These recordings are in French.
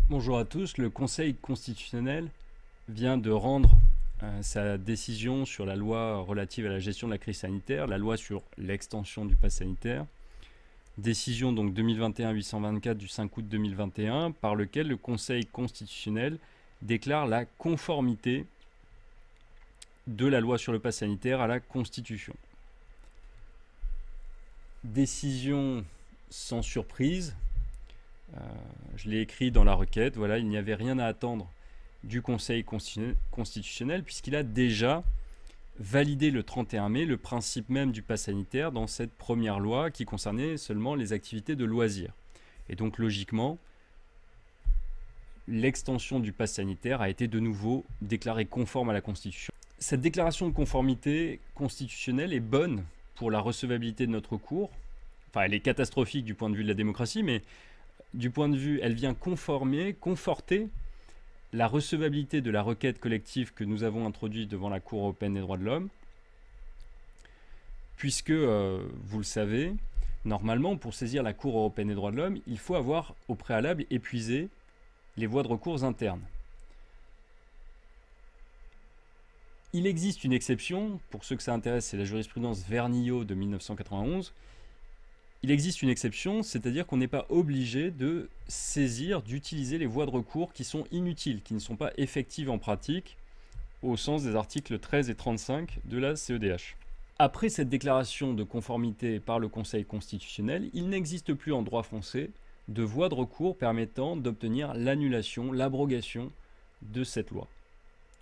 Bonjour à tous, le Conseil constitutionnel vient de rendre sa décision sur la loi relative à la gestion de la crise sanitaire, la loi sur l'extension du pass sanitaire, décision donc 2021-824 du 5 août 2021, par lequel le Conseil constitutionnel déclare la conformité de la loi sur le pass sanitaire à la Constitution. Décision sans surprise, je l'ai écrit dans la requête, voilà, il n'y avait rien à attendre du Conseil constitutionnel puisqu'il a déjà validé le 31 mai le principe même du pass sanitaire dans cette première loi qui concernait seulement les activités de loisirs. Et donc logiquement, l'extension du pass sanitaire a été de nouveau déclarée conforme à la Constitution. Cette déclaration de conformité constitutionnelle est bonne pour la recevabilité de notre cours. Enfin, elle est catastrophique du point de vue de la démocratie, mais du point de vue, elle vient conforter la recevabilité de la requête collective que nous avons introduite devant la Cour européenne des droits de l'homme, puisque, vous le savez, normalement, pour saisir la Cour européenne des droits de l'homme, il faut avoir au préalable épuisé les voies de recours internes. Il existe une exception, pour ceux que ça intéresse, c'est la jurisprudence Vernillo de 1991. Il existe une exception, c'est-à-dire qu'on n'est pas obligé de saisir, d'utiliser les voies de recours qui sont inutiles, qui ne sont pas effectives en pratique, au sens des articles 13 et 35 de la CEDH. Après cette déclaration de conformité par le Conseil constitutionnel, il n'existe plus en droit français de voie de recours permettant d'obtenir l'annulation, l'abrogation de cette loi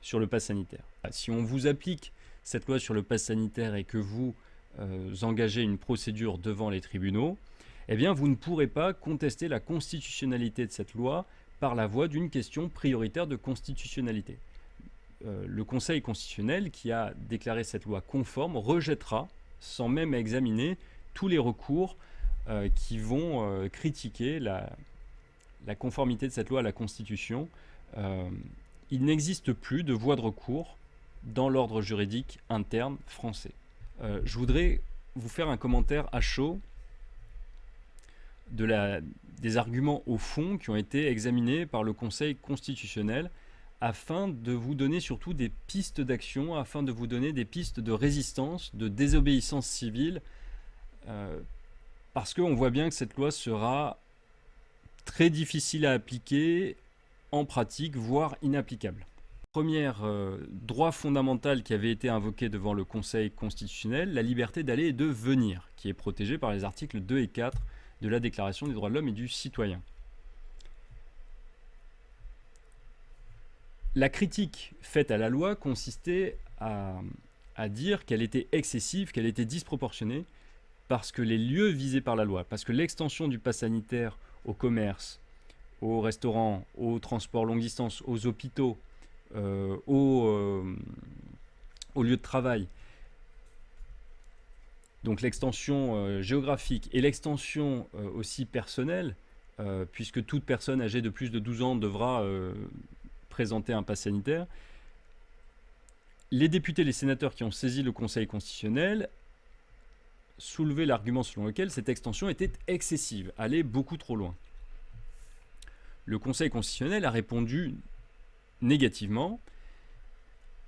sur le pass sanitaire. Si on vous applique cette loi sur le pass sanitaire et que vous engagez une procédure devant les tribunaux, eh bien vous ne pourrez pas contester la constitutionnalité de cette loi par la voie d'une question prioritaire de constitutionnalité. Le Conseil constitutionnel, qui a déclaré cette loi conforme, rejettera, sans même examiner, tous les recours qui vont critiquer la conformité de cette loi à la Constitution. Il n'existe plus de voie de recours dans l'ordre juridique interne français. Je voudrais vous faire un commentaire à chaud des arguments au fond qui ont été examinés par le Conseil constitutionnel afin de vous donner surtout des pistes d'action, afin de vous donner des pistes de résistance, de désobéissance civile, parce qu'on voit bien que cette loi sera très difficile à appliquer en pratique, voire inapplicable. Premier droit fondamental qui avait été invoqué devant le Conseil constitutionnel, la liberté d'aller et de venir, qui est protégée par les articles 2 et 4 de la Déclaration des droits de l'homme et du citoyen. La critique faite à la loi consistait à dire qu'elle était excessive, qu'elle était disproportionnée, parce que les lieux visés par la loi, parce que l'extension du pass sanitaire au commerce, aux restaurants, aux transports longue distance, aux hôpitaux, aux lieux de travail, donc l'extension géographique et l'extension aussi personnelle, puisque toute personne âgée de plus de 12 ans devra présenter un pass sanitaire, les députés et les sénateurs qui ont saisi le Conseil constitutionnel soulevaient l'argument selon lequel cette extension était excessive, allait beaucoup trop loin. Le Conseil constitutionnel a répondu négativement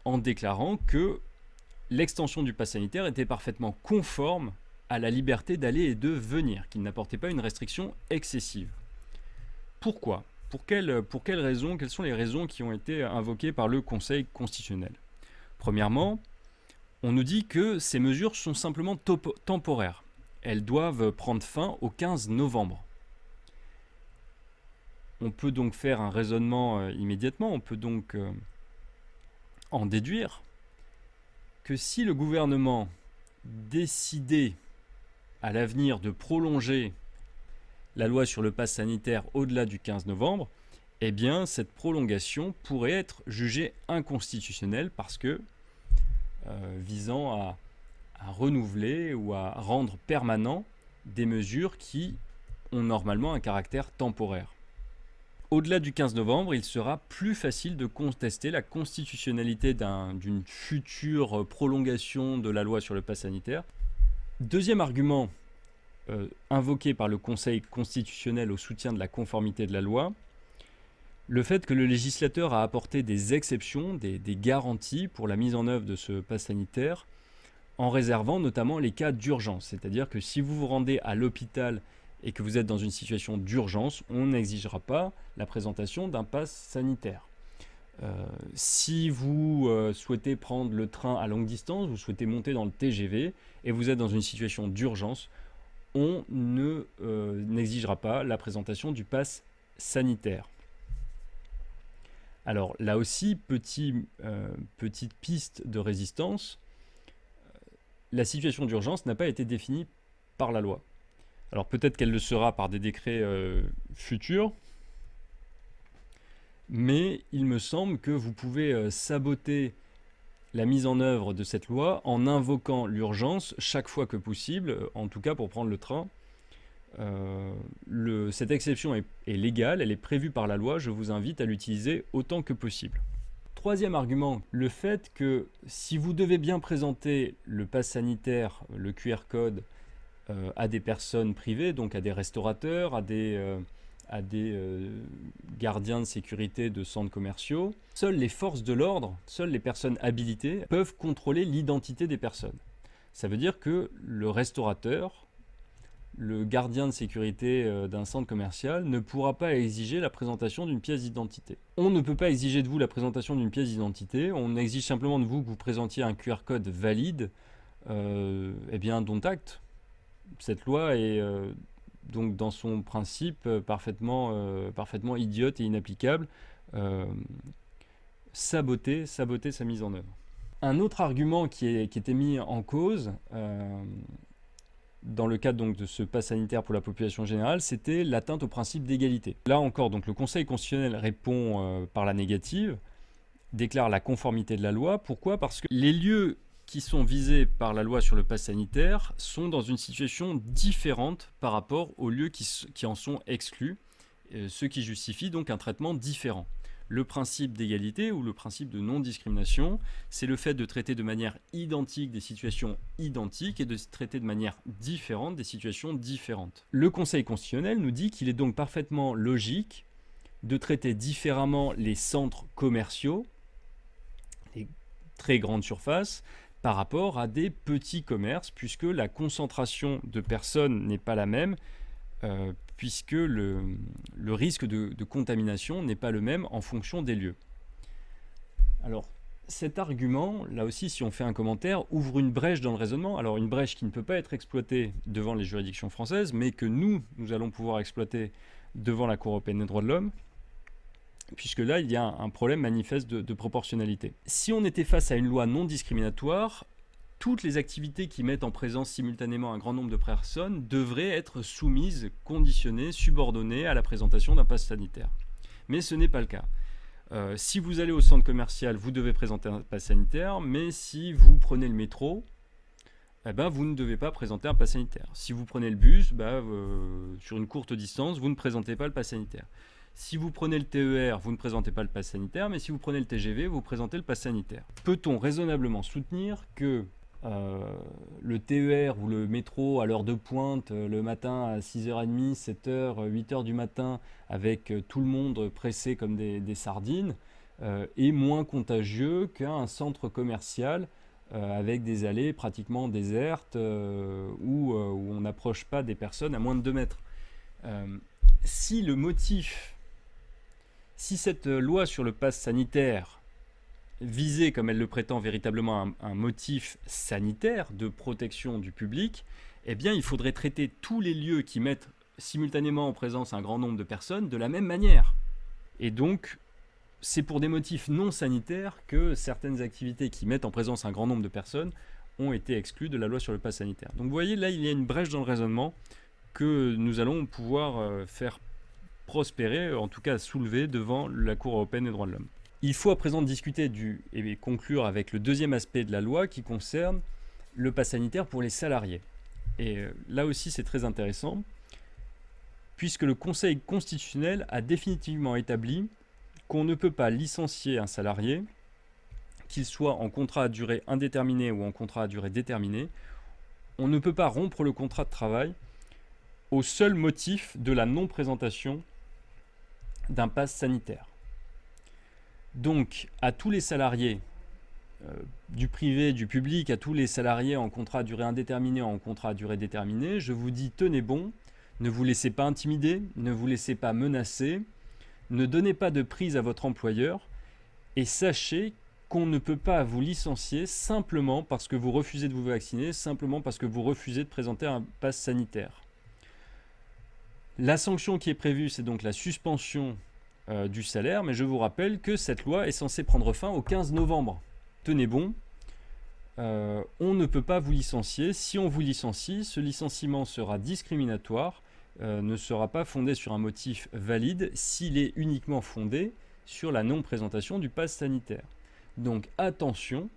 en déclarant que l'extension du pass sanitaire était parfaitement conforme à la liberté d'aller et de venir, qu'il n'apportait pas une restriction excessive. Pourquoi ? Pour quelles raisons ? Quelles sont les raisons qui ont été invoquées par le Conseil constitutionnel ? Premièrement, on nous dit que ces mesures sont simplement temporaires. Elles doivent prendre fin au 15 novembre. On peut donc faire un raisonnement immédiatement, on peut donc en déduire que si le gouvernement décidait à l'avenir de prolonger la loi sur le pass sanitaire au-delà du 15 novembre, eh bien cette prolongation pourrait être jugée inconstitutionnelle parce que visant à renouveler ou à rendre permanent des mesures qui ont normalement un caractère temporaire. Au-delà du 15 novembre, il sera plus facile de contester la constitutionnalité d'une future prolongation de la loi sur le pass sanitaire. Deuxième argument invoqué par le Conseil constitutionnel au soutien de la conformité de la loi, Le fait que le législateur a apporté des exceptions, des garanties pour la mise en œuvre de ce pass sanitaire, en réservant notamment les cas d'urgence. C'est-à-dire que si vous vous rendez à l'hôpital et que vous êtes dans une situation d'urgence, on n'exigera pas la présentation d'un pass sanitaire. Si vous souhaitez prendre le train à longue distance, vous souhaitez monter dans le TGV et vous êtes dans une situation d'urgence, on n'exigera pas la présentation du pass sanitaire. Alors là aussi, petite piste de résistance, la situation d'urgence n'a pas été définie par la loi. Alors peut-être qu'elle le sera par des décrets futurs, mais il me semble que vous pouvez saboter la mise en œuvre de cette loi en invoquant l'urgence chaque fois que possible, en tout cas pour prendre le train. Cette exception est légale, elle est prévue par la loi, je vous invite à l'utiliser autant que possible. Troisième argument, le fait que si vous devez bien présenter le pass sanitaire, le QR code, à des personnes privées, donc à des restaurateurs, à des gardiens de sécurité de centres commerciaux, seules les forces de l'ordre, seules les personnes habilitées peuvent contrôler l'identité des personnes. Ça veut dire que le restaurateur, le gardien de sécurité d'un centre commercial ne pourra pas exiger la présentation d'une pièce d'identité. On ne peut pas exiger de vous la présentation d'une pièce d'identité, on exige simplement de vous que vous présentiez un QR code valide, eh bien dont acte. Cette loi est donc dans son principe parfaitement idiote et inapplicable, saboter sa mise en œuvre. Un autre argument qui était mis en cause dans le cadre donc de ce pass sanitaire pour la population générale, c'était l'atteinte au principe d'égalité. Là encore, donc, le Conseil constitutionnel répond par la négative, déclare la conformité de la loi. Pourquoi ? Parce que les lieux qui sont visés par la loi sur le pass sanitaire sont dans une situation différente par rapport aux lieux qui en sont exclus, ce qui justifie donc un traitement différent. Le principe d'égalité ou le principe de non-discrimination, c'est le fait de traiter de manière identique des situations identiques et de traiter de manière différente des situations différentes. Le Conseil constitutionnel nous dit qu'il est donc parfaitement logique de traiter différemment les centres commerciaux, les très grandes surfaces, par rapport à des petits commerces, puisque la concentration de personnes n'est pas la même, puisque le risque de contamination n'est pas le même en fonction des lieux. Alors, cet argument, là aussi, si on fait un commentaire, ouvre une brèche dans le raisonnement. Alors, une brèche qui ne peut pas être exploitée devant les juridictions françaises, mais que nous allons pouvoir exploiter devant la Cour européenne des droits de l'homme, puisque là, il y a un problème manifeste de proportionnalité. Si on était face à une loi non discriminatoire, toutes les activités qui mettent en présence simultanément un grand nombre de personnes devraient être soumises, conditionnées, subordonnées à la présentation d'un pass sanitaire. Mais ce n'est pas le cas. Si vous allez au centre commercial, vous devez présenter un pass sanitaire, mais si vous prenez le métro, vous ne devez pas présenter un pass sanitaire. Si vous prenez le bus, sur une courte distance, vous ne présentez pas le pass sanitaire. Si vous prenez le TER, vous ne présentez pas le pass sanitaire, mais si vous prenez le TGV, vous présentez le pass sanitaire. Peut-on raisonnablement soutenir que le TER ou le métro à l'heure de pointe, le matin à 6h30, 7h, 8h du matin, avec tout le monde pressé comme des sardines, est moins contagieux qu'un centre commercial avec des allées pratiquement désertes où on n'approche pas des personnes à moins de 2 mètres. Si cette loi sur le pass sanitaire visait, comme elle le prétend, véritablement un motif sanitaire de protection du public, eh bien il faudrait traiter tous les lieux qui mettent simultanément en présence un grand nombre de personnes de la même manière. Et donc, c'est pour des motifs non sanitaires que certaines activités qui mettent en présence un grand nombre de personnes ont été exclues de la loi sur le pass sanitaire. Donc vous voyez, là, il y a une brèche dans le raisonnement que nous allons pouvoir faire prospérer, en tout cas soulever devant la Cour européenne des droits de l'homme. Il faut à présent discuter et conclure avec le deuxième aspect de la loi qui concerne le pass sanitaire pour les salariés. Et là aussi, c'est très intéressant, puisque le Conseil constitutionnel a définitivement établi qu'on ne peut pas licencier un salarié, qu'il soit en contrat à durée indéterminée ou en contrat à durée déterminée. On ne peut pas rompre le contrat de travail au seul motif de la non-présentation d'un pass sanitaire. Donc, à tous les salariés du privé, du public, à tous les salariés en contrat à durée indéterminée, en contrat à durée déterminée, je vous dis tenez bon, ne vous laissez pas intimider, ne vous laissez pas menacer, ne donnez pas de prise à votre employeur et sachez qu'on ne peut pas vous licencier simplement parce que vous refusez de vous vacciner, simplement parce que vous refusez de présenter un pass sanitaire. La sanction qui est prévue, c'est donc la suspension du salaire, mais je vous rappelle que cette loi est censée prendre fin au 15 novembre. Tenez bon, on ne peut pas vous licencier. Si on vous licencie, ce licenciement sera discriminatoire, ne sera pas fondé sur un motif valide s'il est uniquement fondé sur la non-présentation du pass sanitaire. Donc attention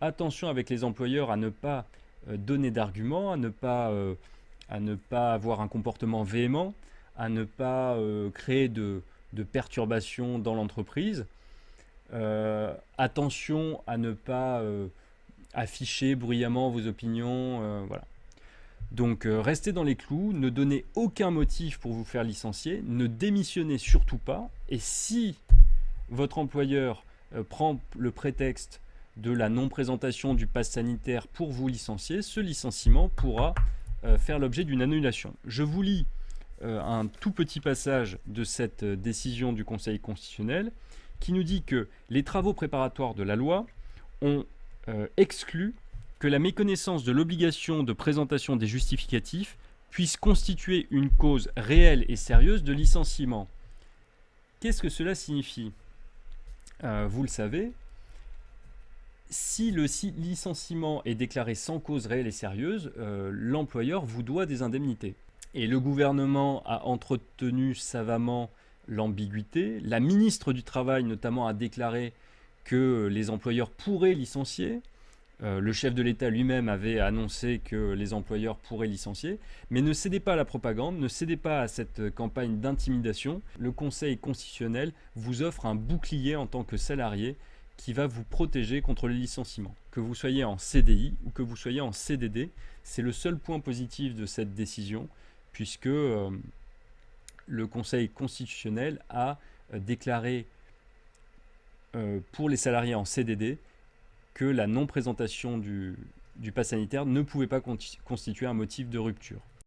avec les employeurs à ne pas donner d'arguments, à ne pas avoir un comportement véhément, à ne pas créer de perturbations dans l'entreprise. Attention à ne pas afficher bruyamment vos opinions. Voilà. Donc restez dans les clous, ne donnez aucun motif pour vous faire licencier, ne démissionnez surtout pas. Et si votre employeur prend le prétexte de la non-présentation du pass sanitaire pour vous licencier, ce licenciement pourra faire l'objet d'une annulation. Je vous lis un tout petit passage de cette décision du Conseil constitutionnel qui nous dit que les travaux préparatoires de la loi ont exclu que la méconnaissance de l'obligation de présentation des justificatifs puisse constituer une cause réelle et sérieuse de licenciement. Qu'est-ce que cela signifie ? Vous le savez, si le licenciement est déclaré sans cause réelle et sérieuse, l'employeur vous doit des indemnités. Et le gouvernement a entretenu savamment l'ambiguïté. La ministre du Travail, notamment, a déclaré que les employeurs pourraient licencier. Le chef de l'État lui-même avait annoncé que les employeurs pourraient licencier. Mais ne cédez pas à la propagande, ne cédez pas à cette campagne d'intimidation. Le Conseil constitutionnel vous offre un bouclier en tant que salarié qui va vous protéger contre le licenciement. Que vous soyez en CDI ou que vous soyez en CDD, c'est le seul point positif de cette décision, puisque le Conseil constitutionnel a déclaré pour les salariés en CDD que la non-présentation du pass sanitaire ne pouvait pas constituer un motif de rupture.